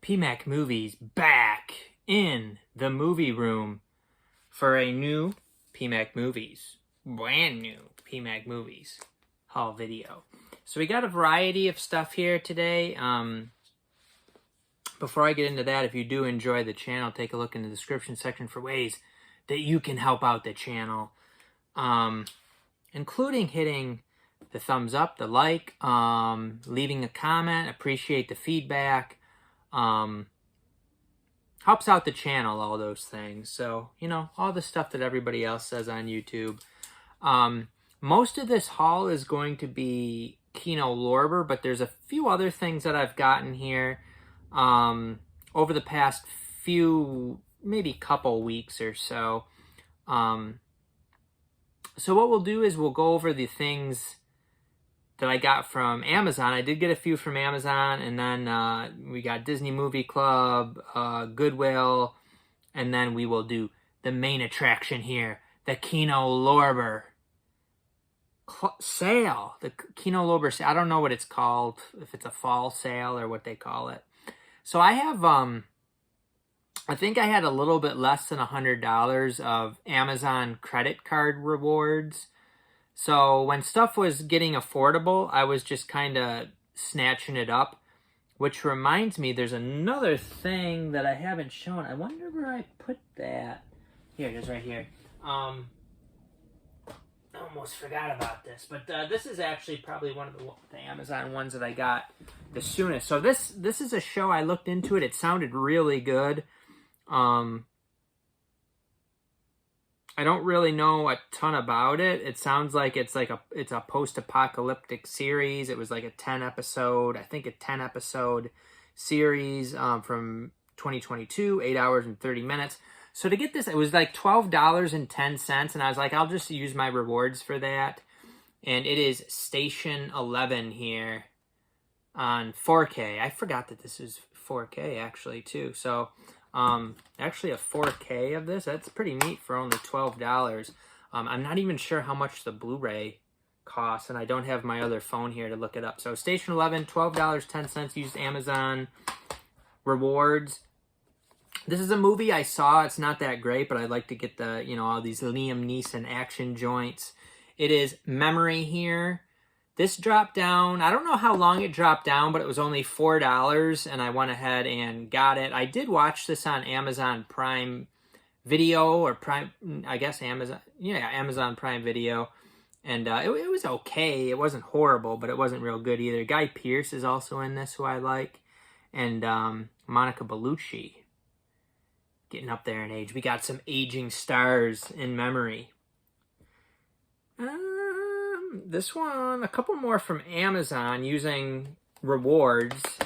PMAC Movies back in the movie room for a new PMAC Movies, brand new PMAC Movies haul video. So we got a variety of stuff here today. Before I get into that, if you do enjoy the channel, take a look in the description section for ways that you can help out the channel, including hitting the thumbs up, the like, leaving a comment. Appreciate the feedback. Helps out the channel, all those things. So, you know, all the stuff that everybody else says on YouTube. Most of this haul is going to be Kino Lorber, but there's a few other things that I've gotten here over the past few, maybe couple weeks or so. So what we'll do is we'll go over the things that I got from Amazon. I did get a few from Amazon, and then we got Disney Movie Club, Goodwill, and then we will do the main attraction here, the Kino Lorber sale. The Kino Lorber sale. I don't know what it's called, if it's a fall sale or what they call it. So I have, I think I had a little bit less than $100 of Amazon credit card rewards. So when stuff was getting affordable, I was just kind of snatching it up, which reminds me, there's another thing that I haven't shown. I wonder where I put that. Here it is right here. I almost forgot about this, but this is actually probably one of the Amazon ones that I got the soonest. So this is a show. I looked into it. It sounded really good. I don't really know a ton about it. It sounds like it's a post-apocalyptic series. It was like a 10-episode series from 2022, 8 hours and 30 minutes. So to get this, it was like $12.10, and I was like, I'll just use my rewards for that. And it is Station 11 here on 4K. I forgot that this is 4K actually too. So actually a 4K of this, that's pretty neat for only $12. I'm not even sure how much the Blu-ray costs, and I don't have my other phone here to look it up. So Station 11, $12.10, used Amazon rewards. This is a movie I saw. It's not that great, but I'd like to get the, you know, all these Liam Neeson action joints. It is Memory here. This dropped down, I don't know how long it dropped down, but it was only $4, and I went ahead and got it. I did watch this on Amazon Prime Video, or Prime, I guess Amazon Prime Video, and it was okay. It wasn't horrible, but it wasn't real good either. Guy Pearce is also in this, who I like, and Monica Bellucci, getting up there in age. We got some aging stars in Memory. This one, a couple more from Amazon using rewards.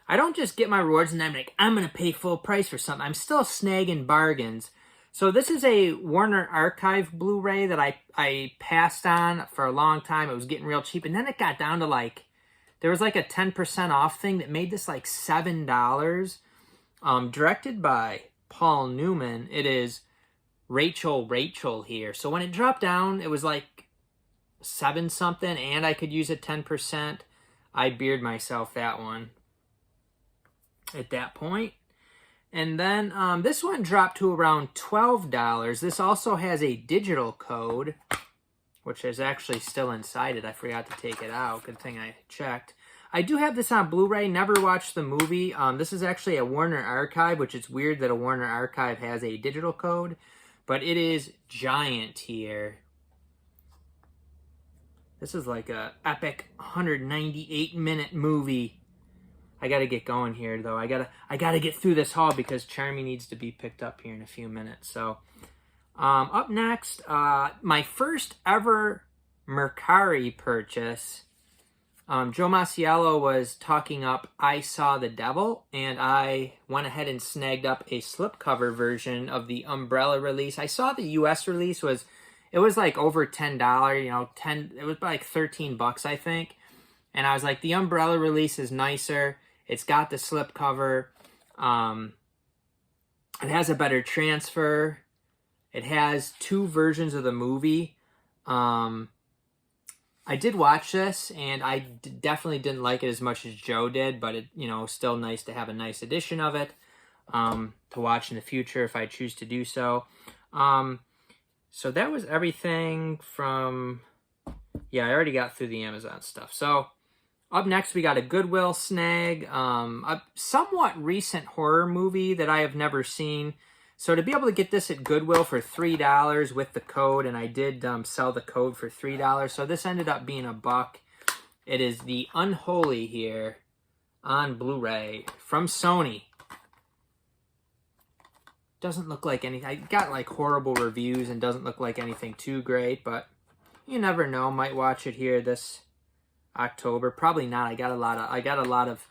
I don't just get my rewards and I'm like, I'm going to pay full price for something. I'm still snagging bargains. So this is a Warner Archive Blu-ray that I passed on for a long time. It was getting real cheap. And then it got down to like, there was like a 10% off thing that made this like $7. Directed by Paul Newman. It is Rachel here. So when it dropped down, it was like 7 something, and I could use a 10%. I beard myself that one at that point. And then this one dropped to around $12. This also has a digital code, which is actually still inside it. I forgot to take it out. Good thing I checked. I do have this on Blu-ray. Never watched the movie. This is actually a Warner Archive, which is weird that a Warner Archive has a digital code, but it is Giant here. This is like a epic 198-minute movie. I gotta get going here though. I gotta get through this haul because Charmy needs to be picked up here in a few minutes. So up next, my first ever Mercari purchase. Joe Masiello was talking up I Saw the Devil, and I went ahead and snagged up a slipcover version of the Umbrella release. I saw the US release was like over $10, you know, it was like 13 bucks, I think. And I was like, the Umbrella release is nicer. It's got the slipcover. It has a better transfer. It has 2 versions of the movie. I did watch this, and I definitely didn't like it as much as Joe did, but it, still nice to have a nice edition of it to watch in the future if I choose to do so. So that was everything from, I already got through the Amazon stuff. So up next, we got a Goodwill snag, a somewhat recent horror movie that I have never seen. So to be able to get this at Goodwill for $3 with the code, and I did sell the code for $3, so this ended up being $1. It is The Unholy here on Blu-ray from Sony. Doesn't look like anything. I got like horrible reviews and doesn't look like anything too great, but you never know. Might watch it here this October. Probably not. I got a lot of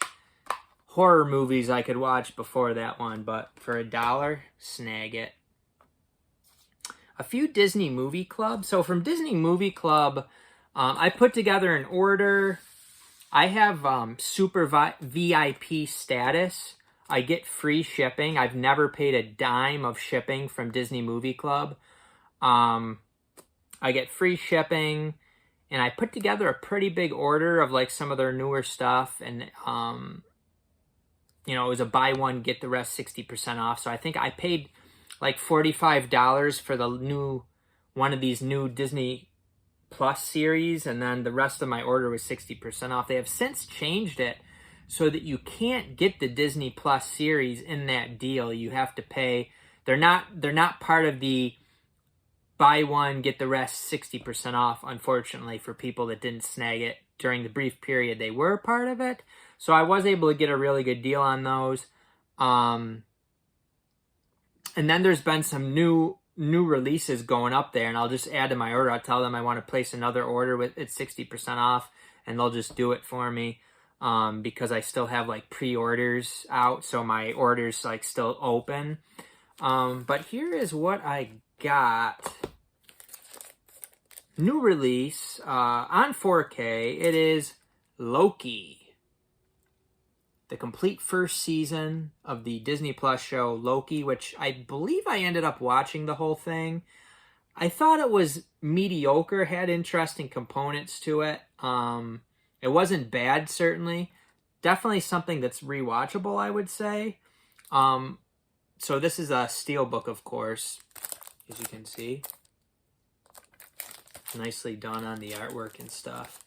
horror movies I could watch before that one, but for $1, snag it. A few Disney Movie Club. So from Disney Movie Club, I put together an order. I have super VIP status. I get free shipping. I've never paid a dime of shipping from Disney Movie Club. I get free shipping, and I put together a pretty big order of like some of their newer stuff, and it was a buy one, get the rest 60% off. So I think I paid like $45 for one of these new Disney Plus series, and then the rest of my order was 60% off. They have since changed it so that you can't get the Disney Plus series in that deal. You have to pay. They're not part of the buy one, get the rest 60% off, unfortunately, for people that didn't snag it during the brief period they were part of it. So I was able to get a really good deal on those. And then there's been some new releases going up there, and I'll just add to my order. I'll tell them I want to place another order with it 60% off, and they'll just do it for me. Because I still have like pre-orders out, so my order's like still open. But here is what I got. New release on 4K. It is Loki, the complete first season of the Disney Plus show Loki, which I believe I ended up watching the whole thing. I thought it was mediocre, had interesting components to it. It wasn't bad, certainly. Definitely something that's rewatchable, I would say. So this is a steelbook, of course, as you can see. Nicely done on the artwork and stuff.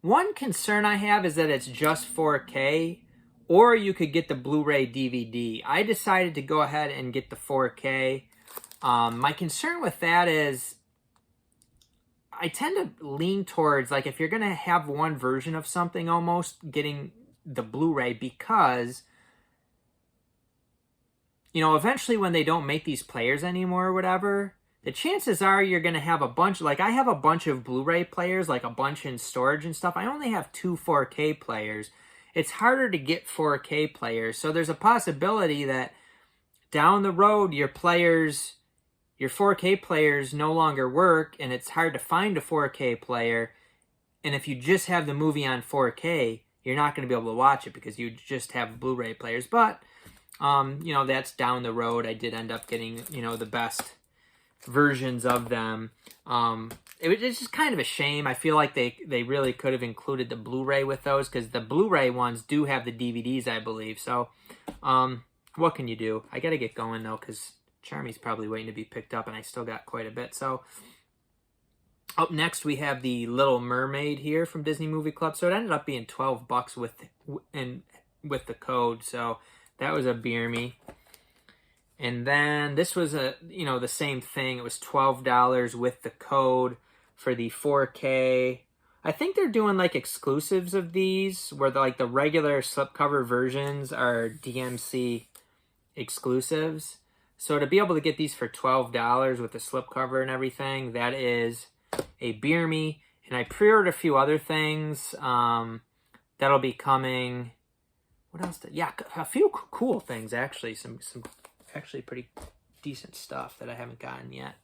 One concern I have is that it's just 4K, or you could get the Blu-ray DVD. I decided to go ahead and get the 4K. My concern with that is I tend to lean towards, like, if you're going to have one version of something, almost getting the Blu-ray, because, eventually when they don't make these players anymore or whatever, the chances are you're going to have a bunch, like I have a bunch of Blu-ray players, like a bunch in storage and stuff. I only have 2 4K players. It's harder to get 4K players. So there's a possibility that down the road, your 4K players no longer work, and it's hard to find a 4K player. And if you just have the movie on 4K, you're not going to be able to watch it because you just have Blu-ray players. But, that's down the road. I did end up getting, the best versions of them. It's just kind of a shame. I feel like they really could have included the Blu-ray with those, because the Blu-ray ones do have the DVDs, I believe. So, what can you do? I got to get going, though, because Charmy's probably waiting to be picked up, and I still got quite a bit. So up next, we have the Little Mermaid here from Disney Movie Club. So it ended up being $12 with the code. So that was a beer me. And then this was the same thing. It was $12 with the code for the 4K. I think they're doing like exclusives of these, where the regular slipcover versions are DMC exclusives. So to be able to get these for $12 with the slipcover and everything, that is a beer me. And I pre-ordered a few other things that'll be coming. What else? A few cool things, actually. Some actually pretty decent stuff that I haven't gotten yet.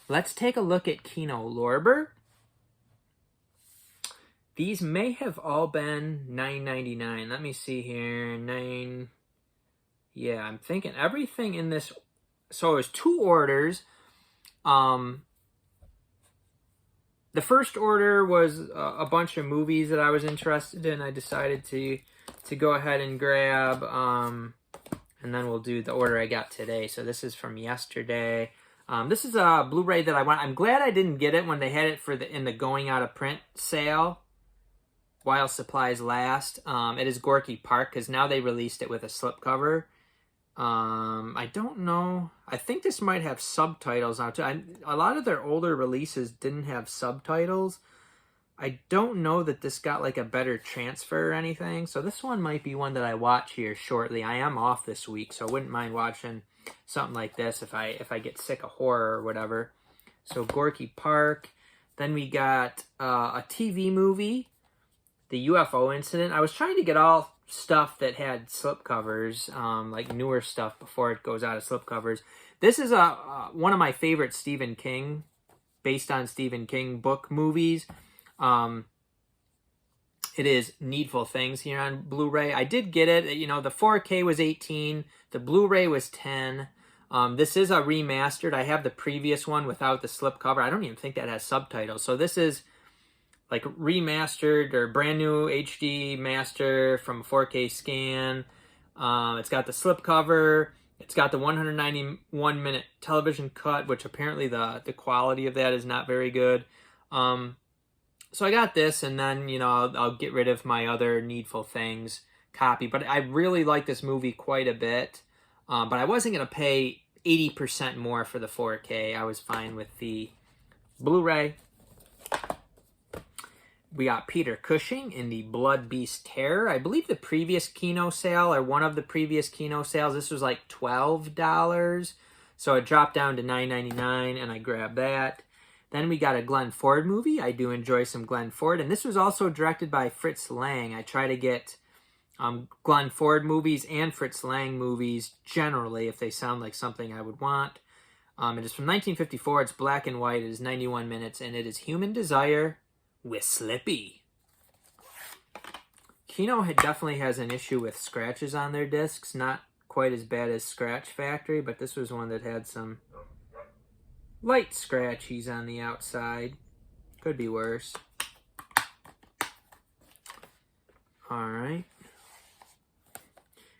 Let's take a look at Kino Lorber. These may have all been $9.99. Let me see here. Yeah, I'm thinking everything in this. So it was 2 orders. the first order was a bunch of movies that I was interested in. I decided to go ahead and grab, and then we'll do the order I got today. So this is from yesterday. This is a Blu-ray that I want. I'm glad I didn't get it when they had it in the going out of print sale while supplies last. It is Gorky Park, because now they released it with a slipcover. I don't know. I think this might have subtitles on it too. A lot of their older releases didn't have subtitles. I don't know that this got like a better transfer or anything. So this one might be one that I watch here shortly. I am off this week, so I wouldn't mind watching something like this if I get sick of horror or whatever. So Gorky Park. Then we got a TV movie, The UFO Incident. I was trying to get all stuff that had slipcovers, like newer stuff before it goes out of slipcovers. This is one of my favorite Stephen King, based on Stephen King book movies. It is Needful Things here on Blu-ray. I did get it. You know, the 4K was 18. The Blu-ray was 10. This is a remastered. I have the previous one without the slipcover. I don't even think that has subtitles. So this is like remastered or brand new HD master from a 4K scan. It's got the slipcover. It's got the 191-minute television cut, which apparently the quality of that is not very good. So I got this, and then, you know, I'll get rid of my other Needful Things copy. But I really like this movie quite a bit. But I wasn't going to pay 80% more for the 4K. I was fine with the Blu-ray. We got Peter Cushing in the Blood Beast Terror. I believe the previous Kino sale, or one of the previous Kino sales, this was like $12. So it dropped down to $9.99, and I grabbed that. Then we got a Glenn Ford movie. I do enjoy some Glenn Ford. And this was also directed by Fritz Lang. I try to get Glenn Ford movies and Fritz Lang movies generally, if they sound like something I would want. It is from 1954. It's black and white. It is 91 minutes. And it is Human Desire with Slippy. Kino definitely has an issue with scratches on their discs. Not quite as bad as Scratch Factory, but this was one that had some light scratchies on the outside. Could be worse. Alright.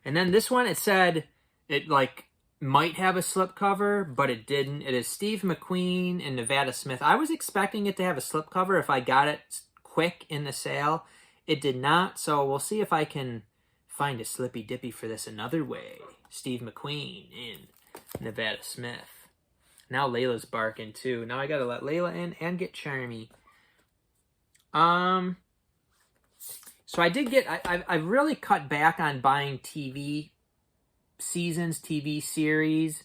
And then this one, it said it like might have a slipcover, but it didn't. It is Steve McQueen and Nevada Smith. I was expecting it to have a slipcover if I got it quick in the sale. It did not, so we'll see if I can find a Slippy Dippy for this another way. Steve McQueen and Nevada Smith. Now Layla's barking too. Now I gotta let Layla in and get Charmy. So I did get, I've really cut back on buying TV seasons, TV series.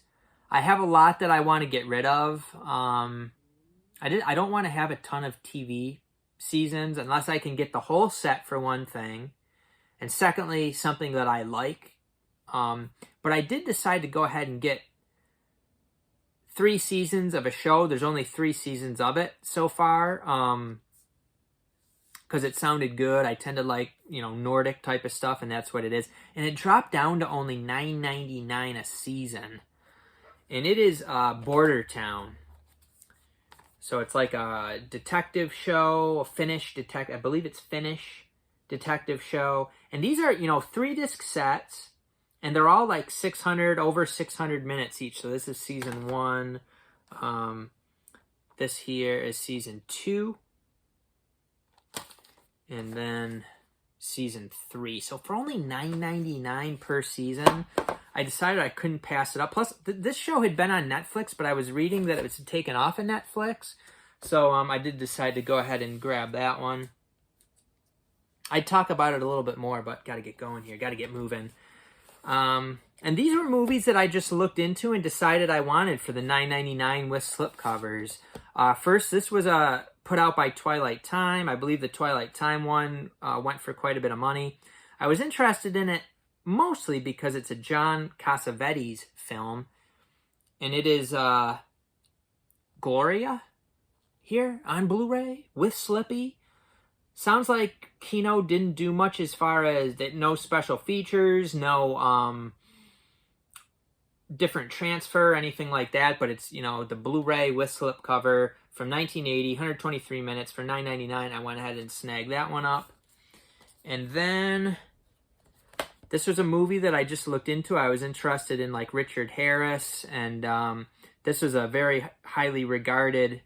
I have a lot that I want to get rid of. I don't want to have a ton of TV seasons unless I can get the whole set, for one thing. And secondly, something that I like. But I did decide to go ahead and get 3 seasons of a show. There's only 3 seasons of it so far. Because it sounded good. I tend to like, you know, Nordic type of stuff, and that's what it is. And it dropped down to only $9.99 a season. And it is Border Town. So it's like a detective show, a Finnish detective, I believe it's Finnish detective show. And these are, you know, 3-disc sets, and they're all like over 600 minutes each. So this is season 1. This here is season 2. And then season 3. So for only $9.99 per season, I decided I couldn't pass it up. Plus, this show had been on Netflix, but I was reading that it was taken off of Netflix. So I did decide to go ahead and grab that one. I'd talk about it a little bit more, but got to get going here. Got to get moving. And these were movies that I just looked into and decided I wanted for the $9.99 with slipcovers. First, this was put out by Twilight Time. I believe the Twilight Time one went for quite a bit of money. I was interested in it mostly because it's a John Cassavetes film. And it is Gloria here on Blu-ray with Slippy. Sounds like Kino didn't do much as far as that. No special features, no different transfer, anything like that. But it's, you know, the Blu-ray with slipcover from 1980, 123 minutes for $9.99. I went ahead and snagged that one up. And then this was a movie that I just looked into. I was interested in like Richard Harris, and this was a very highly regarded,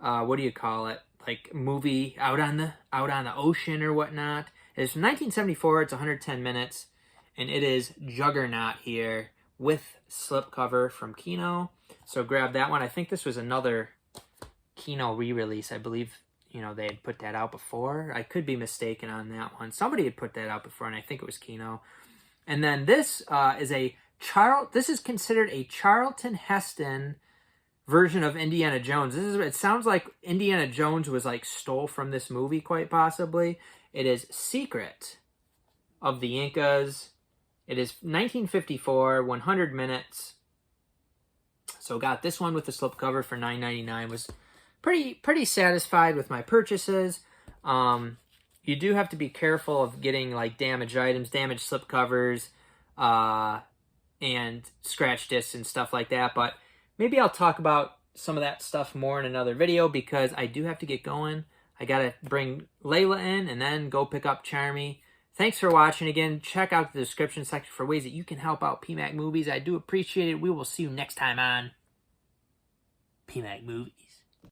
what do you call it? Like movie out on the ocean or whatnot. It's from 1974. It's 110 minutes, and it is Juggernaut here with slipcover from Kino. So grab that one. I think this was another Kino re-release. I believe, you know, they had put that out before. I could be mistaken on that one. Somebody had put that out before, and I think it was Kino. And then this this is considered a Charlton Heston version of Indiana Jones. It sounds like Indiana Jones was like stole from this movie, quite possibly. It is Secret of the Incas. It is 1954, 100 minutes. So got this one with the slipcover for $9.99. Was pretty satisfied with my purchases. You do have to be careful of getting like damaged items, damaged slipcovers, and scratch discs and stuff like that. But maybe I'll talk about some of that stuff more in another video, because I do have to get going. I gotta bring Layla in and then go pick up Charmy. Thanks for watching. Again, check out the description section for ways that you can help out PMAC Movies. I do appreciate it. We will see you next time on PMAC Movies.